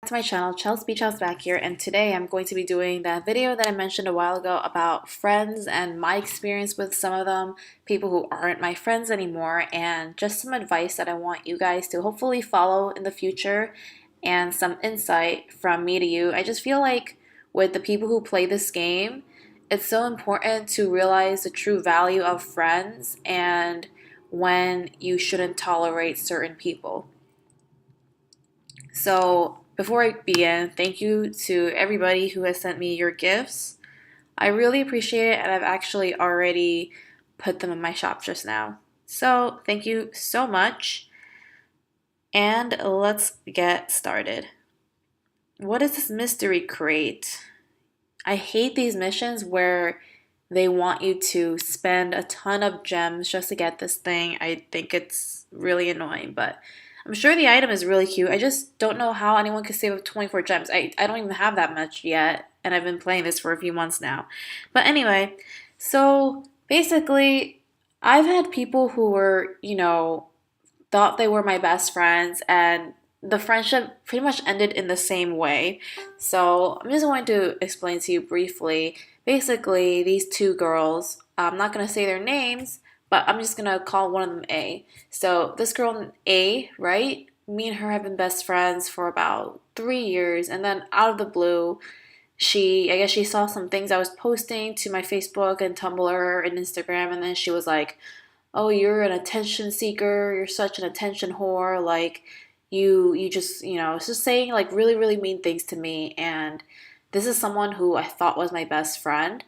To my channel, chelsaeofficial back here, and today I'm going to be doing that video that I mentioned a while ago about friends and my experience with some of them, people who aren't my friends anymore, and just some advice that I want you guys to hopefully follow in the future and some insight from me to you. I just feel like with the people who play this game, it's so important to realize the true value of friends and when you shouldn't tolerate certain people. So, before I begin, thank you to everybody who has sent me your gifts. I really appreciate it, and I've actually already put them in my shop just now. So, thank you so much, and let's get started. What is this mystery crate? I hate these missions where they want you to spend a ton of gems just to get this thing. I think it's really annoying, but I'm sure the item is really cute. I just don't know how anyone could save up 24 gems. I don't even have that much yet, and I've been playing this for a few months now. But anyway, so basically, I've had people who were, thought they were my best friends, and the friendship pretty much ended in the same way. So I'm just going to explain to you briefly. Basically, these two girls, I'm not going to say their names, but I'm just going to call one of them A. So this girl A, right? Me and her have been best friends for about 3 years, and then out of the blue, I guess she saw some things I was posting to my Facebook and Tumblr and Instagram, and then she was like, "Oh, you're an attention seeker. You're such an attention whore. Like, you just, it's just saying like really, really mean things to me." And this is someone who I thought was my best friend.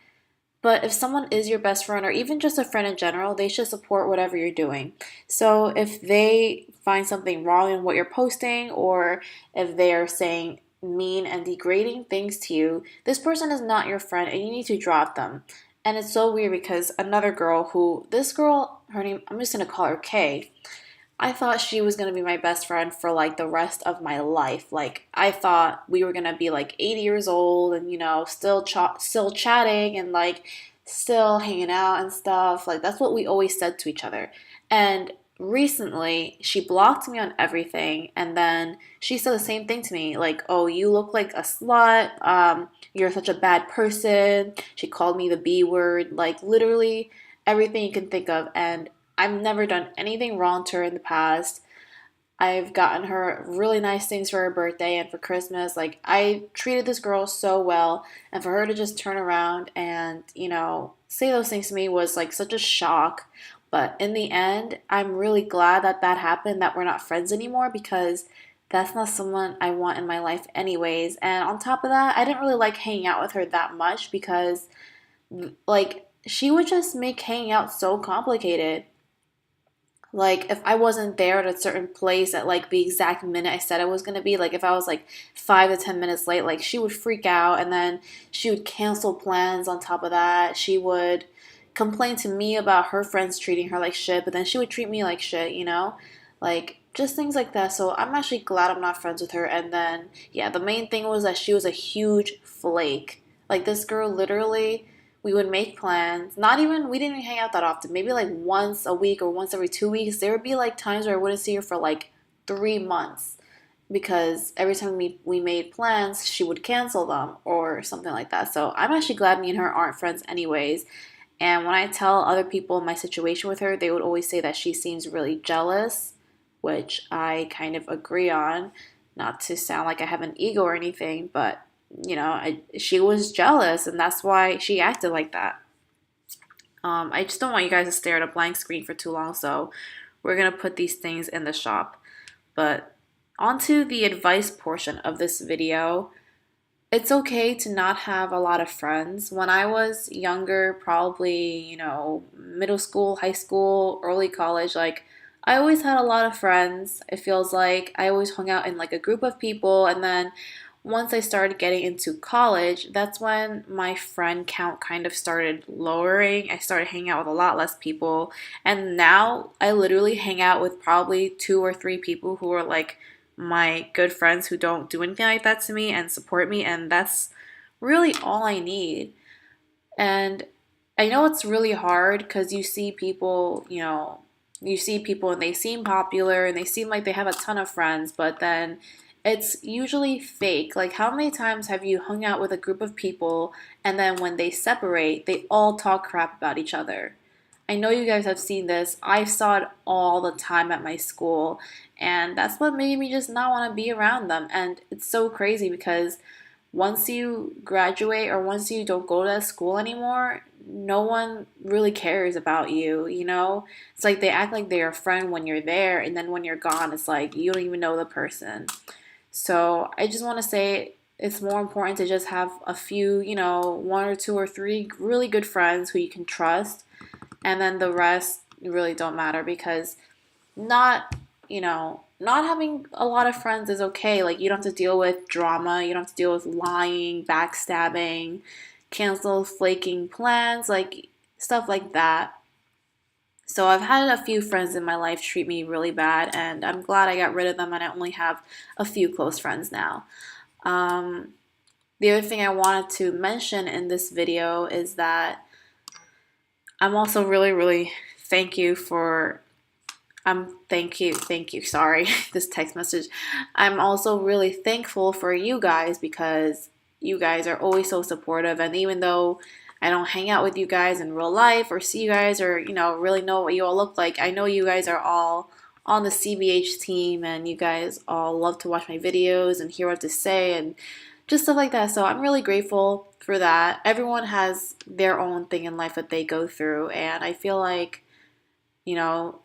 But if someone is your best friend or even just a friend in general, they should support whatever you're doing. So if they find something wrong in what you're posting, or if they're saying mean and degrading things to you, this person is not your friend and you need to drop them. And it's so weird because another girl this girl, her name, I'm just gonna call her Kay. I thought she was gonna be my best friend for like the rest of my life. Like I thought we were gonna be like 80 years old and still chatting and like still hanging out and stuff. Like that's what we always said to each other. And recently she blocked me on everything, and then she said the same thing to me like, "Oh, you look like a slut. You're such a bad person." She called me the B word, like literally everything you can think of, and I've never done anything wrong to her in the past. I've gotten her really nice things for her birthday and for Christmas. Like, I treated this girl so well, and for her to just turn around and, say those things to me was like such a shock. But in the end, I'm really glad that that happened, that we're not friends anymore, because that's not someone I want in my life, anyways. And on top of that, I didn't really like hanging out with her that much because, like, she would just make hanging out so complicated. Like if I wasn't there at a certain place at like the exact minute I said I was gonna be, like if I was like 5 to 10 minutes late, like she would freak out, and then she would cancel plans on top of that. She would complain to me about her friends treating her like shit, but then she would treat me like shit. Like just things like that. So I'm actually glad I'm not friends with her. And then yeah, the main thing was that she was a huge flake. Like this girl literally, we would make plans. Not even, we didn't even hang out that often. Maybe like once a week or once every 2 weeks. There would be like times where I wouldn't see her for like 3 months because every time we made plans, she would cancel them or something like that. So I'm actually glad me and her aren't friends, anyways. And when I tell other people my situation with her, they would always say that she seems really jealous, which I kind of agree on. Not to sound like I have an ego or anything, but she was jealous, and that's why she acted like that. I just don't want you guys to stare at a blank screen for too long, so we're gonna put these things in the shop. But onto the advice portion of this video. It's okay to not have a lot of friends. When I was younger, probably, middle school, high school, early college, like I always had a lot of friends. It feels like I always hung out in like a group of people, and then once I started getting into college, that's when my friend count kind of started lowering. I started hanging out with a lot less people. And now I literally hang out with probably two or three people who are like my good friends who don't do anything like that to me and support me. And that's really all I need. And I know it's really hard because you see people and they seem popular and they seem like they have a ton of friends, but then it's usually fake. Like, how many times have you hung out with a group of people and then when they separate, they all talk crap about each other? I know you guys have seen this. I saw it all the time at my school, and that's what made me just not want to be around them. And it's so crazy because once you graduate or once you don't go to that school anymore, no one really cares about you, you know? It's like they act like they're a friend when you're there, and then when you're gone, it's like you don't even know the person. So I just want to say it's more important to just have a few, one or two or three really good friends who you can trust, and then the rest really don't matter because not, not having a lot of friends is okay. Like, you don't have to deal with drama, you don't have to deal with lying, backstabbing, cancel flaking plans, like stuff like that. So I've had a few friends in my life treat me really bad, and I'm glad I got rid of them and I only have a few close friends now. Um, the other thing I wanted to mention in this video is that I'm also really, really thank you for thank you, sorry, this text message. I'm also really thankful for you guys because you guys are always so supportive. And even though I don't hang out with you guys in real life or see you guys or, really know what you all look like, I know you guys are all on the CBH team and you guys all love to watch my videos and hear what to say and just stuff like that. So I'm really grateful for that. Everyone has their own thing in life that they go through, and I feel like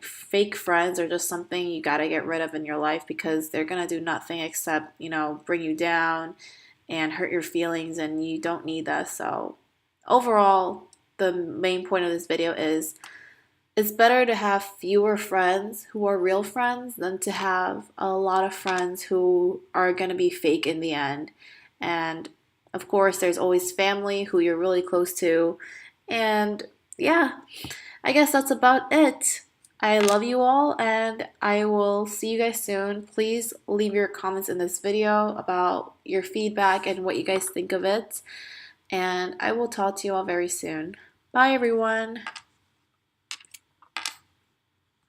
fake friends are just something you got to get rid of in your life because they're going to do nothing except, bring you down and hurt your feelings, and you don't need that. So, overall, the main point of this video is it's better to have fewer friends who are real friends than to have a lot of friends who are going to be fake in the end. And of course, there's always family who you're really close to. And yeah, I guess that's about it. I love you all and I will see you guys soon. Please leave your comments in this video about your feedback and what you guys think of it. And I will talk to you all very soon. Bye, everyone.